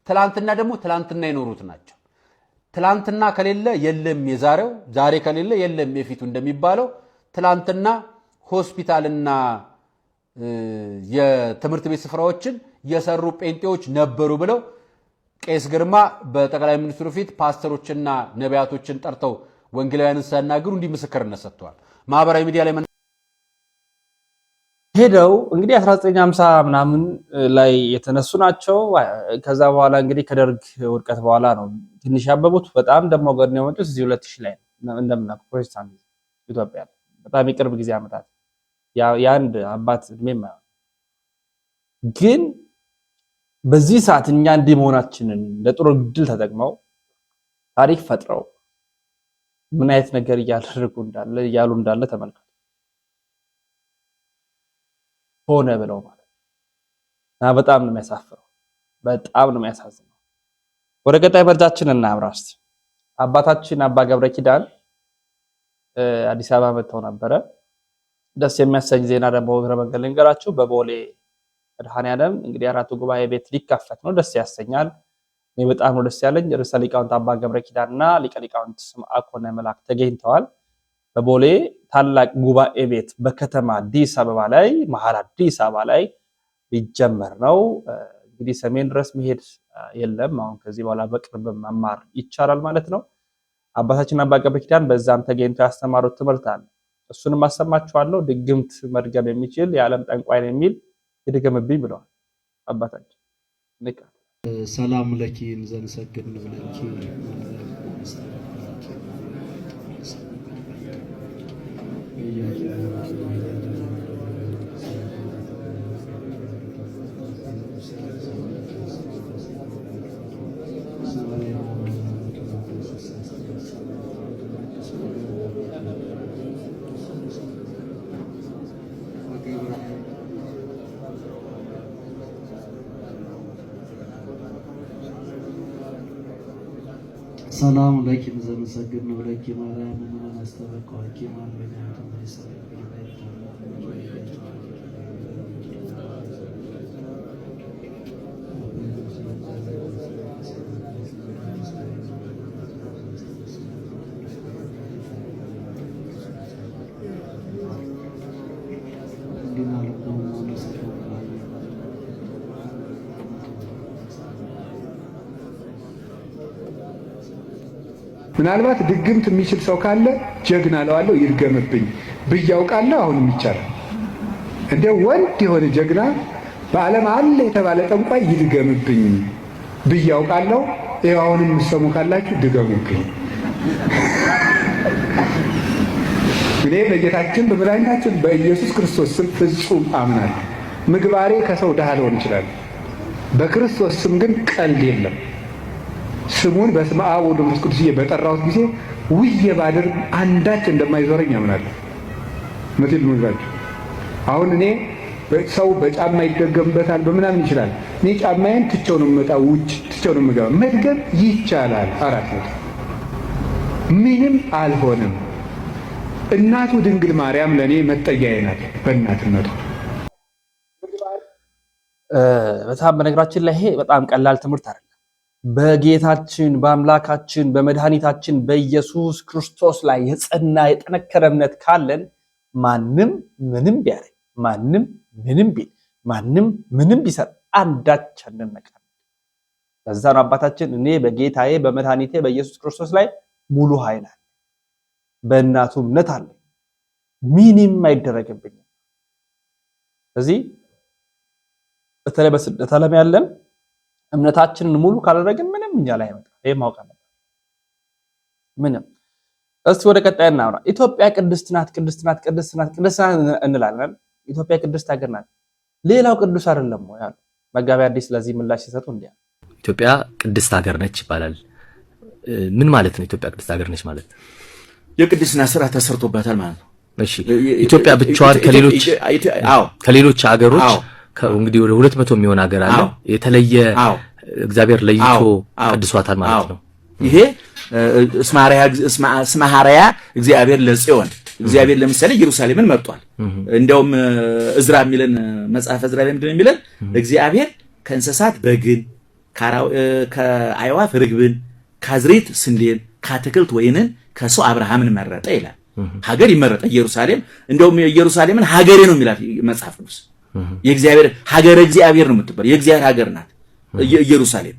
ትላንትና ደግሞ ትላንትና የኖሩት ናቸው። ትላንትና ከሌለ የለም የዛሬው፣ ዛሬ ከሌለ የለም የፊቱ እንደሚባለው ትላንትና ሆስፒታልና የትምህርት ቤት ስፍራዎችን የሰሩ ጴንጤዎች ነበሩ ብለው ቄስ ግርማ በጠቅላይ ሚኒስትሩ ፊት ፓስተሮችና ነቢያቶችን ጠርተው ወንጌላውያንን ሲያናግሩ እንዲህ ምስክርነት ሰጥተዋል። ማህበራዊ ሚዲያ ላይ ሄደው እንግዲህ 1950 ምናምን ላይ የተነሱ ናቸው። ከዛ በኋላ እንግዲህ ከደርግ ውድቀት በኋላ ነው ትንሽ ያበቡት። በጣም ደሞ ገድ ነው የመጡት እዚህ 2000 ላይ እንደምናውቀው ፕሮቴስታንት ኢትዮጵያ በጣም የቅርብ ጊዜ አመታት ያንድ አባት እድሜማ ግን በዚህ ሰዓት እኛ እንዲህ መሆናችንን ለጥሩ ድል ተጠቅመው ታሪክ ፈጥረው ምን አይነት ነገር እያሉ እንዳለ ተመልከቱ። ሆነ ብለው ማለት እና በጣም ነው የሚያሳፍረው፣ በጣም ነው የሚያሳዝነው። ወደ ቀጣይ መርጃችን እናምራ እስቲ። አባታችን አባ ገብረ ኪዳን አዲስ አበባ መጥተው ነበረ። ደስ የሚያሰኝ ዜና ደግሞ እግረ መንገድ ልንገራችሁ። በቦሌ መድኃኔዓለም እንግዲህ አራቱ ጉባኤ ቤት ሊከፈት ነው። ደስ ያሰኛል። እኔ በጣም ነው ደስ ያለኝ። ርዕሰ ሊቃውንት አባ ገብረ ኪዳንና ሊቀ ሊቃውንት ስምዐኮነ መላክ ተገኝተዋል። በቦሌ ታላቅ ጉባኤ ቤት በከተማ አዲስ አበባ ላይ መሀል አዲስ አበባ ላይ ሊጀመር ነው። እንግዲህ ሰሜን ድረስ መሄድ የለም። አሁን ከዚህ በኋላ በቅርብ መማር ይቻላል ማለት ነው። አባታችን አባ ገብረ ኪዳን በዛም ተገኝተው ያስተማሩት ትምህርት አለ። እሱንም አሰማችኋለሁ። ድግምት መድገም የሚችል የዓለም ጠንቋይ ነው የሚል ይድገምብኝ ብለዋል አባታችን። ሰላም ለኪ እንዘንሰግድ ንብለኪ ሰላም ለኪ እንዘንሰግድ ንብለኪ ማርያም ምን አስተበቀዋቂ ማርያም ተመሰለ ምናልባት ድግምት የሚችል ሰው ካለ ጀግና ለዋለው ይድገምብኝ ብያውቃለሁ። አሁንም ይቻላል። እንደ ወንድ የሆነ ጀግና በዓለም አለ የተባለ ጠንቋይ ይድገምብኝ ብያውቃለሁ። ይኸው አሁንም የምትሰሙ ካላችሁ ድገሙብኝ። እኔ በጌታችን በመድኃኒታችን በኢየሱስ ክርስቶስ ስም ፍጹም አምናለሁ። ምግባሬ ከሰው ድሃ ሊሆን ይችላል። በክርስቶስ ስም ግን ቀልድ የለም። ስሙን በስመ አብ ወወልድ ወመንፈስ ቅዱስ በጠራሁት ጊዜ ውዬ ባድር አንዳች እንደማይዞረኝ አምናለሁ። መቴል ሙዛች አሁን እኔ ሰው በጫማ ይደገምበታል በምናምን ይችላል። እኔ ጫማዬን ትቼው ነው የምመጣው፣ ውጭ ትቼው ነው የምገባው። መድገም ይቻላል። አራት ነው፣ ምንም አልሆነም። እናቱ ድንግል ማርያም ለእኔ መጠጊያዬ ናት። በእናትነቱ በጣም በነገራችን ላይ ይሄ በጣም ቀላል ትምህርት አይደለም። በጌታችን በአምላካችን በመድኃኒታችን በኢየሱስ ክርስቶስ ላይ የጸና የጠነከረ እምነት ካለን ማንም ምንም ቢያደርግ ማንም ምንም ቢል ማንም ምንም ቢሰጥ አንዳች አንነካም። ለዛ ነው አባታችን እኔ በጌታዬ በመድኃኒቴ በኢየሱስ ክርስቶስ ላይ ሙሉ ኃይል አለ፣ በእናቱ እምነት አለ፣ ምንም አይደረግብኝም። ስለዚህ በተለይ በስደት ዓለም ያለን እምነታችንን ሙሉ ካላደረግን ምንም እኛ ላይ አይመጣም። ይሄ ማወቅ አለብን። ምንም እስቲ ወደ ቀጣይ እናውራ። ኢትዮጵያ ቅድስት ናት፣ ቅድስት ናት፣ ቅድስት ናት፣ ቅድስት ናት እንላለን። ኢትዮጵያ ቅድስት ሀገር ናት። ሌላው ቅዱስ አይደለም ወይ አሉ መጋቢ አዲስ። ለዚህ ምላሽ ሲሰጡ እንዲያ ኢትዮጵያ ቅድስት ሀገር ነች ይባላል። ምን ማለት ነው? ኢትዮጵያ ቅድስት ሀገር ነች ማለት የቅድስና ስራ ተሰርቶባታል ማለት ነው። እሺ ኢትዮጵያ ብቻዋን ከሌሎች ሀገሮች እንግዲህ ወደ 200 የሚሆን ሀገር አለ የተለየ እግዚአብሔር ለይቶ ቅዱሳታል ማለት ነው። ይሄ እስማሃሪያ እግዚአብሔር ለጽዮን እግዚአብሔር ለምሳሌ ኢየሩሳሌምን መርጧል። እንደውም እዝራ የሚለን መጽሐፍ እዝራ ላይ ምንድነው የሚለን? እግዚአብሔር ከእንስሳት በግን ከአይዋፍ ርግብን ከአዝሬት ስንዴን ከአትክልት ወይንን ከሰው አብርሃምን መረጠ ይላል። ሀገር ይመረጠ ኢየሩሳሌም። እንደውም ኢየሩሳሌምን ሀገሬ ነው የሚላት መጽሐፍ ቅዱስ። የእግዚአብሔር ሀገረ እግዚአብሔር ነው የምትባል የእግዚአብሔር ሀገር ናት ኢየሩሳሌም።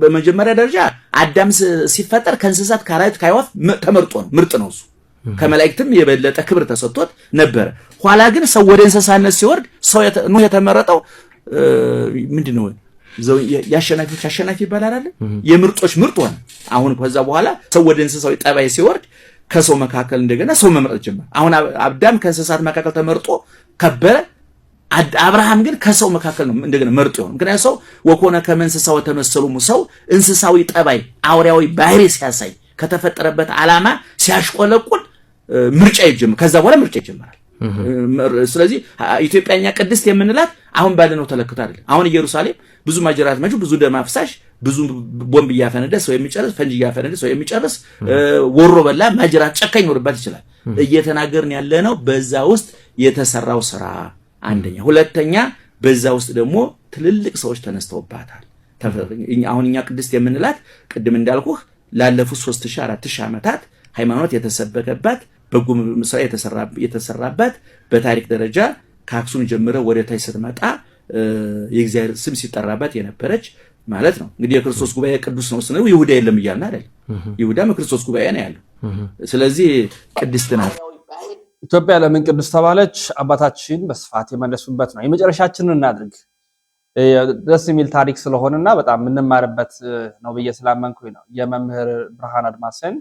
በመጀመሪያ ደረጃ አዳም ሲፈጠር ከእንስሳት ከአራዊት ከአይዋፍ ተመርጦ ነው፣ ምርጥ ነው እሱ። ከመላእክትም የበለጠ ክብር ተሰጥቶት ነበር። ኋላ ግን ሰው ወደ እንስሳነት ሲወርድ ሰው ኖህ የተመረጠው ምንድነው? ያሸናፊዎች አሸናፊ ይባላል አይደል? የምርጦች ምርጥ ሆነ። አሁን ከዛ በኋላ ሰው ወደ እንስሳዊ ጠባይ ሲወርድ ከሰው መካከል እንደገና ሰው መምረጥ ጀመረ። አሁን አዳም ከእንስሳት መካከል ተመርጦ ከበረ። አብርሃም ግን ከሰው መካከል ነው እንደገና መርጦ ነው። ምክንያቱም ሰው ወኮነ ከመንስሳው ተመሰሉ ሰው እንስሳዊ ጠባይ አውሬያዊ ባህሪ ሲያሳይ ከተፈጠረበት ዓላማ ሲያሽቆለቁል ምርጫ ይጀምራል። ከዛ በኋላ ምርጫ ይጀምራል። ስለዚህ ኢትዮጵያኛ ቅድስት የምንላት አሁን ባለነው ተለክቶ አይደለም። አሁን ኢየሩሳሌም ብዙ ማጀራት መጁ ብዙ ደም አፍሳሽ ብዙ ቦምብ እያፈነደ ሰው የሚጨርስ ፈንጂ እያፈነደ ሰው የሚጨርስ ወሮ በላ ማጀራት ጨካኝ ኖርባት ይችላል። እየተናገርን ያለነው በዛ ውስጥ የተሰራው ስራ አንደኛ፣ ሁለተኛ በዛ ውስጥ ደግሞ ትልልቅ ሰዎች ተነስተውባታል። አሁን እኛ ቅድስት የምንላት ቅድም እንዳልኩህ ላለፉት 3000 4000 ዓመታት ሃይማኖት የተሰበከባት በጎ ስራ የተሰራባት በታሪክ ደረጃ ከአክሱም ጀምሮ ወደ ታች ስትመጣ የእግዚአብሔር ስም ሲጠራባት የነበረች ማለት ነው። እንግዲህ የክርስቶስ ጉባኤ ቅዱስ ነው ስንል ይሁዳ የለም እያልን አይደል? ይሁዳም የክርስቶስ ጉባኤ ነው ያለው። ስለዚህ ቅድስት ናት። ኢትዮጵያ ለምን ቅዱስ ተባለች? አባታችን በስፋት የመለሱበት ነው። የመጨረሻችንን እናድርግ። ደስ የሚል ታሪክ ስለሆነና በጣም የምንማርበት ነው ብዬ ስላመንኩኝ ነው። የመምህር ብርሃን አድማስን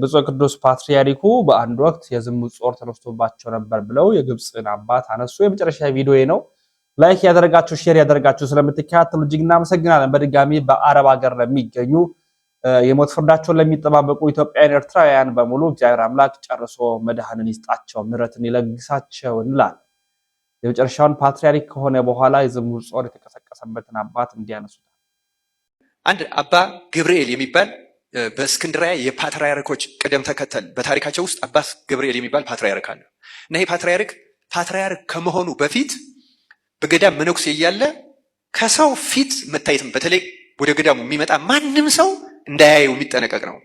ብፁዕ ቅዱስ ፓትርያርኩ በአንድ ወቅት የዝሙት ጾር ተነስቶባቸው ነበር ብለው የግብፅን አባት አነሱ። የመጨረሻ ቪዲዮ ነው። ላይክ ያደረጋችሁ ሼር ያደረጋችሁ ስለምትከታተሉ እጅግ እናመሰግናለን። በድጋሚ በአረብ ሀገር ለሚገኙ የሞት ፍርዳቸውን ለሚጠባበቁ ኢትዮጵያውያን ኤርትራውያን በሙሉ እግዚአብሔር አምላክ ጨርሶ መድኃኒትን ይስጣቸው፣ ምሕረትን ይለግሳቸው እንላለን። የመጨረሻውን ፓትርያርክ ከሆነ በኋላ የዝሙት ጾር የተቀሰቀሰበትን አባት እንዲያነሱታል። አንድ አባ ገብርኤል የሚባል በእስክንድርያ የፓትርያርኮች ቅደም ተከተል በታሪካቸው ውስጥ አባ ገብርኤል የሚባል ፓትርያርክ አለ እና ይሄ ፓትርያርክ ከመሆኑ በፊት በገዳም መነኩሴ እያለ ከሰው ፊት መታየትም በተለይ ወደ ገዳሙ የሚመጣ ማንም ሰው እንዳያየው የሚጠነቀቅ ነው።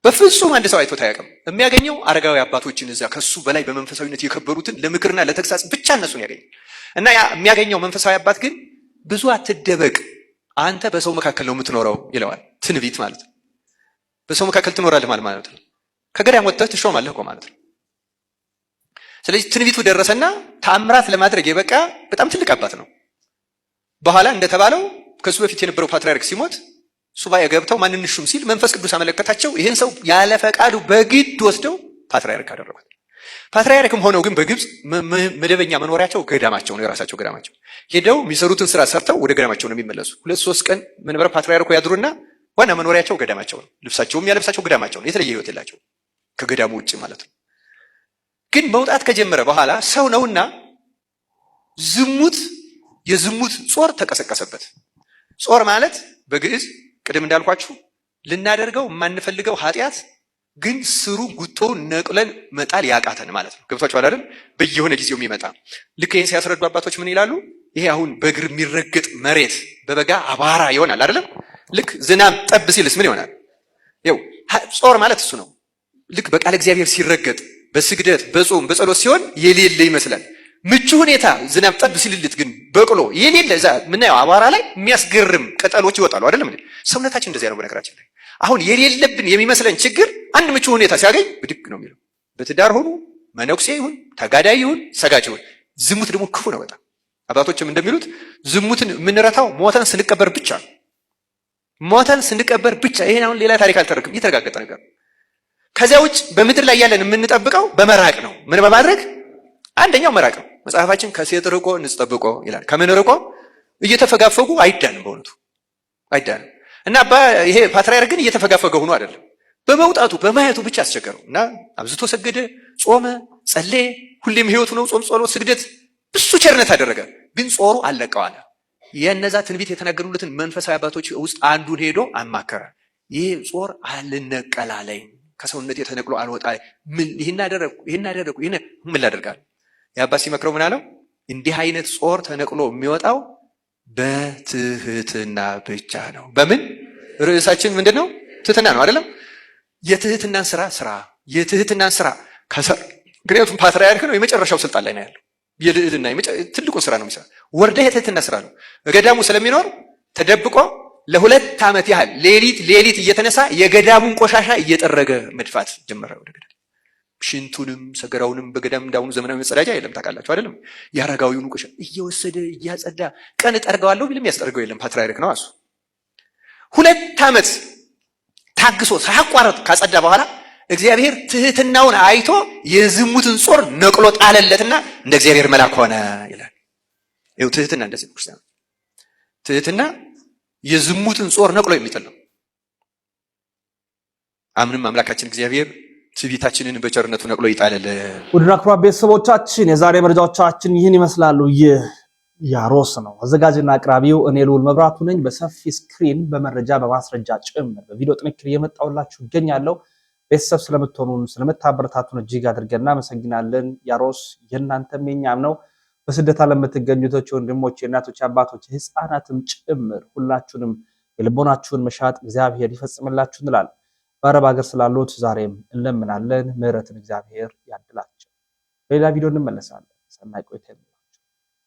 በፍጹም አንድ ሰው አይቶት አያውቅም። የሚያገኘው አረጋዊ አባቶችን እዛ ከሱ በላይ በመንፈሳዊነት የከበሩትን ለምክርና ለተግሳጽ ብቻ እነሱን ያገኝ እና ያ የሚያገኘው መንፈሳዊ አባት ግን ብዙ አትደበቅ፣ አንተ በሰው መካከል ነው የምትኖረው ይለዋል። ትንቢት ማለት ነው። በሰው መካከል ትኖራለህ ማለት ነው። ከገዳም ወጥተህ ትሾማለህ እኮ ማለት ነው። ስለዚህ ትንቢቱ ደረሰና ተአምራት ለማድረግ የበቃ በጣም ትልቅ አባት ነው። በኋላ እንደተባለው ከሱ በፊት የነበረው ፓትርያርክ ሲሞት ሱባኤ ገብተው ማንን ሹም ሲል መንፈስ ቅዱስ አመለከታቸው። ይሄን ሰው ያለ ፈቃዱ በግድ ወስደው ፓትርያርክ አደረጉት። ፓትርያርክም ሆነው ግን በግብፅ መደበኛ መኖሪያቸው ገዳማቸው ነው፣ የራሳቸው ገዳማቸው። ሄደው የሚሰሩትን ስራ ሰርተው ወደ ገዳማቸው ነው የሚመለሱ። 2-3 ቀን መንበረ ፓትርያርኩ ያድሩና ዋና መኖሪያቸው ገዳማቸው ነው። ልብሳቸውም ያለብሳቸው ገዳማቸው ነው። የተለየ ህይወት የላቸው ከገዳሙ ውጭ ማለት ነው። ግን መውጣት ከጀመረ በኋላ ሰው ነውና የዝሙት ጾር ተቀሰቀሰበት። ጾር ማለት በግዕዝ ቅድም እንዳልኳችሁ ልናደርገው የማንፈልገው ኃጢአት ግን ስሩ ጉጦ ነቅለን መጣል ያቃተን ማለት ነው። ገብቷችኋል አይደል? በየሆነ ጊዜው የሚመጣ ልክ ይሄን ሲያስረዱ አባቶች ምን ይላሉ? ይሄ አሁን በእግር የሚረገጥ መሬት በበጋ አቧራ ይሆናል አይደለም? ልክ ዝናብ ጠብ ሲልስ ምን ይሆናል? ይኸው ጾር ማለት እሱ ነው። ልክ በቃለ እግዚአብሔር ሲረገጥ በስግደት በጾም በጸሎት ሲሆን የሌለ ይመስላል። ምቹ ሁኔታ ዝናብ ጠብ ሲልልት ግን በቅሎ የሌለ እዛ ምናየው አቧራ ላይ የሚያስገርም ቅጠሎች ይወጣሉ አይደለም እንዴ? ሰውነታችን እንደዚያ ነው። በነገራችን ላይ አሁን የሌለብን የሚመስለን ችግር አንድ ምቹ ሁኔታ ሲያገኝ ብድግ ነው የሚለው። በትዳር ሆኑ መነኩሴ ይሁን ተጋዳይ ይሁን ሰጋጅ ይሁን። ዝሙት ደግሞ ክፉ ነው በጣም። አባቶችም እንደሚሉት ዝሙትን የምንረታው ሞተን ስንቀበር ብቻ ነው። ሞተን ስንቀበር ብቻ። ይሄን አሁን ሌላ ታሪክ አልተረክም፣ የተረጋገጠ ነገር። ከዚያ ውጭ በምድር ላይ ያለን የምንጠብቀው በመራቅ ነው። ምን በማድረግ? አንደኛው መራቅ ነው። መጽሐፋችን ከሴት ርቆ ንጽ ጠብቆ ይላል። ከምን ርቆ? እየተፈጋፈጉ አይዳንም፣ በእውነቱ አይዳንም። እና ይሄ ፓትርያርክ ግን እየተፈጋፈገ ሆኖ አይደለም፣ በመውጣቱ በማየቱ ብቻ አስቸገረው እና አብዝቶ ሰገደ፣ ጾመ፣ ጸለየ። ሁሌም ህይወቱ ነው ጾም፣ ጸሎት፣ ስግደት። ብዙ ቸርነት አደረገ። ግን ጾሩ አለቀው አለ። የነዛ ትንቢት የተናገሩለትን መንፈሳዊ አባቶች ውስጥ አንዱን ሄዶ አማከረ። ይሄ ጾር አልነቀላለኝ፣ ከሰውነት የተነቅሎ አልወጣ፣ ምን ይሄን አደረኩ ምን ላደርጋለሁ? የአባት ሲመክረው ምን አለው? እንዲህ አይነት ጾር ተነቅሎ የሚወጣው በትህትና ብቻ ነው። በምን ርዕሳችን ምንድነው? ትህትና ነው አይደለም? የትህትናን ስራ ከሰር ምክንያቱም ፓትርያርክ ነው፣ የመጨረሻው ስልጣን ላይ ነው ያለው። የልዕልና ትልቁን ስራ ነው የሚሰራ። ወርደ የትህትና ስራ ነው። ገዳሙ ስለሚኖር ተደብቆ ለ2 ዓመት ያህል ሌሊት እየተነሳ የገዳሙን ቆሻሻ እየጠረገ መድፋት ጀመረ። ወደ ገዳም ሽንቱንም ሰገራውንም በገዳም እንዳሁኑ ዘመናዊ መጸዳጃ የለም ታውቃላችሁ አይደለም? የአረጋዊውን ቆሻሻ እየወሰደ እያጸዳ ቀን ጠርገዋለሁ ቢልም ያስጠርገው የለም። ፓትርያርክ ነው እሱ። 2 ዓመት ታግሶ ሳያቋርጥ ካጸዳ በኋላ እግዚአብሔር ትህትናውን አይቶ የዝሙትን ጾር ነቅሎ ጣለለትና እንደ እግዚአብሔር መልአክ ሆነ ይላል። ይኸው ትህትና እንደዚህ ነው። ክርስቲያን ትህትና የዝሙትን ጾር ነቅሎ የሚጥል ነው። አምንም አምላካችን እግዚአብሔር ትዕቢታችንን በቸርነቱ ነቅሎ ይጣለልን። ውድና ክቡራን ቤተሰቦቻችን የዛሬ መረጃዎቻችን ይህን ይመስላሉ። ይህ ያሮስ ነው። አዘጋጅና አቅራቢው እኔ ልዑል መብራቱ ነኝ። በሰፊ ስክሪን በመረጃ በማስረጃ ጭምር በቪዲዮ ጥንክር እየመጣሁላችሁ እገኛለሁ። ቤተሰብ ስለምትሆኑን ስለምታበረታቱን እጅግ አድርገን እናመሰግናለን። ያሮስ የእናንተም የኛም ነው። በስደት ዓለም የምትገኙት ወንድሞች፣ እናቶች፣ አባቶች፣ ህፃናትም ጭምር ሁላችሁንም የልቦናችሁን መሻት እግዚአብሔር ይፈጽምላችሁ እንላለን። በአረብ ሀገር ስላሉት ዛሬም እንለምናለን። ምህረትን እግዚአብሔር ያድላቸው። በሌላ ቪዲዮ እንመለሳለን። ሰናይ ቆይታ